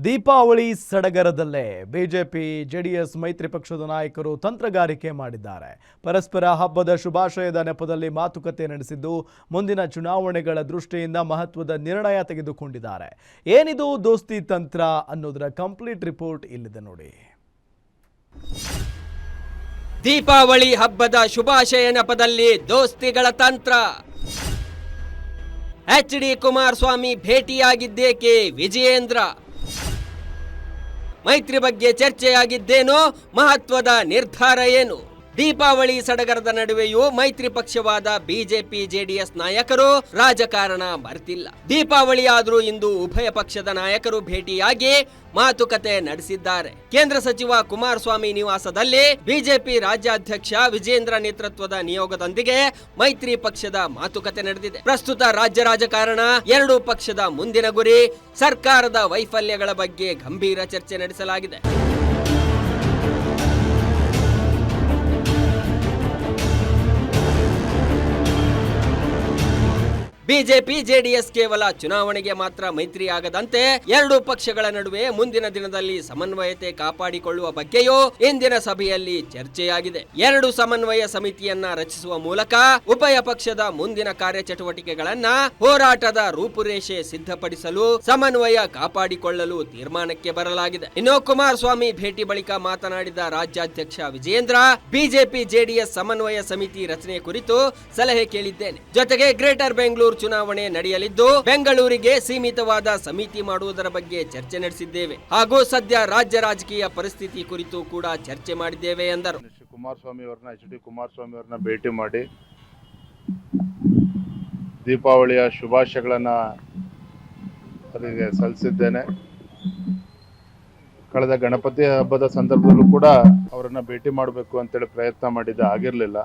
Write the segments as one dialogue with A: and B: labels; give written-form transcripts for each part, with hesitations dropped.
A: Deepavali ಸಡಗರದಲ್ಲೇ BJP JDS ಮೈತ್ರಿ ಪಕ್ಷದ ನಾಯಕರು ತಂತ್ರಗಾರಿಕೆ ಮಾಡಿದ್ದಾರೆ. ಪರಸ್ಪರ ಹಬ್ಬದ ಶುಭಾಶಯದ ನೆಪದಲ್ಲಿ ಮಾತುಕತೆ ನಡೆಸಿದ್ದು ಮುಂದಿನ ಚುನಾವಣೆಗಳ ದೃಷ್ಟಿಯಿಂದ ಮಹತ್ವದ ನಿರ್ಣಯ ತೆಗೆದುಕೊಂಡಿದ್ದಾರೆ. ಏನಿದು ದೋಸ್ತಿ ತಂತ್ರ ಅನ್ನೋದರ ಕಂಪ್ಲೀಟ್ ರಿಪೋರ್ಟ್ ಇಲ್ಲಿದೆ ನೋಡಿ.
B: ದೀಪಾವಳಿ ಹಬ್ಬದ ಶುಭಾಶಯ ನೆಪದಲ್ಲಿ ದೋಸ್ತಿಗಳ ತಂತ್ರ. ಎಚ್.ಡಿ. ಕುಮಾರಸ್ವಾಮಿ ಭೇಟಿಯಾಗಿದ್ದೇಕೆ ವಿಜಯೇಂದ್ರ? ಮೈತ್ರಿ ಬಗ್ಗೆ ಚರ್ಚೆಯಾಗಿದ್ದೇನೋ? ಮಹತ್ವದ ನಿರ್ಧಾರ ಏನು? ದೀಪಾವಳಿ ಸಡಗರದ ನಡುವೆಯೂ ಮೈತ್ರಿ ಪಕ್ಷವಾದ ಬಿಜೆಪಿ ಜೆಡಿಎಸ್ ನಾಯಕರು ರಾಜಕಾರಣ ಮರೆತಿಲ್ಲ. ದೀಪಾವಳಿ ಆದರೂ ಇಂದು ಉಭಯ ಪಕ್ಷದ ನಾಯಕರು ಭೇಟಿಯಾಗಿ ಮಾತುಕತೆ ನಡೆಸಿದ್ದಾರೆ. ಕೇಂದ್ರ ಸಚಿವ ಕುಮಾರಸ್ವಾಮಿ ನಿವಾಸದಲ್ಲಿ ಬಿಜೆಪಿ ರಾಜ್ಯಾಧ್ಯಕ್ಷ ವಿಜೇಂದ್ರ ನೇತೃತ್ವದ ನಿಯೋಗದೊಂದಿಗೆ ಮೈತ್ರಿ ಪಕ್ಷದ ಮಾತುಕತೆ ನಡೆದಿದೆ. ಪ್ರಸ್ತುತ ರಾಜ್ಯ ರಾಜಕಾರಣ, ಎರಡೂ ಪಕ್ಷದ ಮುಂದಿನ ಗುರಿ, ಸರ್ಕಾರದ ವೈಫಲ್ಯಗಳ ಬಗ್ಗೆ ಗಂಭೀರ ಚರ್ಚೆ ನಡೆಸಲಾಗಿದೆ. ಬಿಜೆಪಿ ಜೆಡಿಎಸ್ ಕೇವಲ ಚುನಾವಣೆಗೆ ಮಾತ್ರ ಮೈತ್ರಿಯಾಗದಂತೆ ಎರಡೂ ಪಕ್ಷಗಳ ನಡುವೆ ಮುಂದಿನ ದಿನದಲ್ಲಿ ಸಮನ್ವಯತೆ ಕಾಪಾಡಿಕೊಳ್ಳುವ ಬಗ್ಗೆಯೂ ಇಂದಿನ ಸಭೆಯಲ್ಲಿ ಚರ್ಚೆಯಾಗಿದೆ. ಎರಡು ಸಮನ್ವಯ ಸಮಿತಿಯನ್ನ ರಚಿಸುವ ಮೂಲಕ ಉಭಯ ಪಕ್ಷದ ಮುಂದಿನ ಕಾರ್ಯಚಟುವಟಿಕೆಗಳನ್ನ ಹೋರಾಟದ ರೂಪುರೇಷೆ ಸಿದ್ಧಪಡಿಸಲು ಸಮನ್ವಯ ಕಾಪಾಡಿಕೊಳ್ಳಲು ತೀರ್ಮಾನಕ್ಕೆ ಬರಲಾಗಿದೆ. ಇನ್ನು ಕುಮಾರಸ್ವಾಮಿ ಭೇಟಿ ಬಳಿಕ ಮಾತನಾಡಿದ ರಾಜ್ಯಾಧ್ಯಕ್ಷ ವಿಜಯೇಂದ್ರ, ಬಿಜೆಪಿ ಜೆಡಿಎಸ್ ಸಮನ್ವಯ ಸಮಿತಿ ರಚನೆ ಕುರಿತು ಸಲಹೆ ಕೇಳಿದ್ದೇನೆ. ಜೊತೆಗೆ ಗ್ರೇಟರ್ ಬೆಂಗಳೂರು ಚುನಾವಣೆ ನಡೆಯಲಿದ್ದು ಬೆಂಗಳೂರಿಗೆ ಸೀಮಿತವಾದ ಸಮಿತಿ ಮಾಡುವುದರ ಬಗ್ಗೆ ಚರ್ಚೆ ನಡೆಸಿದ್ದೇವೆ. ಹಾಗೂ ಸದ್ಯ ರಾಜ್ಯ ರಾಜಕೀಯ ಪರಿಸ್ಥಿತಿ ಕುರಿತು ಕೂಡ ಚರ್ಚೆ ಮಾಡಿದ್ದೇವೆ ಎಂದರು.
C: ಕುಮಾರಸ್ವಾಮಿ ಅವರನ್ನ ಎಚ್.ಡಿ. ಕುಮಾರಸ್ವಾಮಿ ಅವರನ್ನ ಭೇಟಿ ಮಾಡಿ ದೀಪಾವಳಿಯ ಶುಭಾಶಯಗಳನ್ನ ಅವರಿಗೆ ಸಲ್ಲಿಸಿದ್ದೇನೆ. ಕಳೆದ ಗಣಪತಿ ಹಬ್ಬದ ಸಂದರ್ಭದಲ್ಲೂ ಕೂಡ ಅವರನ್ನ ಭೇಟಿ ಮಾಡಬೇಕು ಅಂತೇಳಿ ಪ್ರಯತ್ನ ಮಾಡಿದ್ದೆ, ಆಗಿರಲಿಲ್ಲ.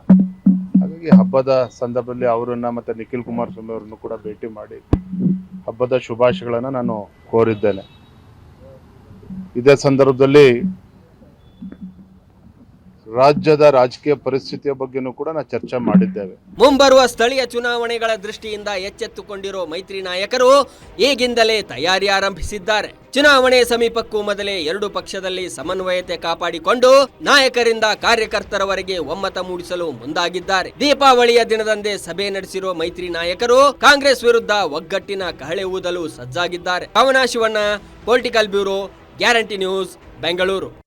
C: ಹಾಗಾಗಿ ಹಬ್ಬದ ಸಂದರ್ಭದಲ್ಲಿ ಅವರನ್ನ ಮತ್ತೆ ನಿಖಿಲ್ ಕುಮಾರಸ್ವಾಮಿ ಅವರನ್ನು ಕೂಡ ಭೇಟಿ ಮಾಡಿ ಹಬ್ಬದ ಶುಭಾಶಯಗಳನ್ನು ನಾನು ಕೋರಿದ್ದೇನೆ. ಇದೇ ಸಂದರ್ಭದಲ್ಲಿ ರಾಜ್ಯದ ರಾಜಕೀಯ ಪರಿಸ್ಥಿತಿಯ ಬಗ್ಗೆನೂ ಕೂಡ ನಾವು ಚರ್ಚೆ ಮಾಡಿದ್ದೇವೆ.
B: ಮುಂಬರುವ ಸ್ಥಳೀಯ ಚುನಾವಣೆಗಳ ದೃಷ್ಟಿಯಿಂದ ಎಚ್ಚೆತ್ತುಕೊಂಡಿರೋ ಮೈತ್ರಿ ನಾಯಕರು ಈಗಿಂದಲೇ ತಯಾರಿ ಆರಂಭಿಸಿದ್ದಾರೆ. ಚುನಾವಣೆ ಸಮೀಪಕ್ಕೂ ಮೊದಲೇ ಎರಡು ಪಕ್ಷದಲ್ಲಿ ಸಮನ್ವಯತೆ ಕಾಪಾಡಿಕೊಂಡು ನಾಯಕರಿಂದ ಕಾರ್ಯಕರ್ತರವರೆಗೆ ಒಮ್ಮತ ಮೂಡಿಸಲು ಮುಂದಾಗಿದ್ದಾರೆ. ದೀಪಾವಳಿಯ ದಿನದಂದೇ ಸಭೆ ನಡೆಸಿರುವ ಮೈತ್ರಿ ನಾಯಕರು ಕಾಂಗ್ರೆಸ್ ವಿರುದ್ಧ ಒಗ್ಗಟ್ಟಿನ ಕಹಳೆ ಊದಲು ಸಜ್ಜಾಗಿದ್ದಾರೆ. Pavana Shivanna, political bureau, guarantee news, Bengaluru.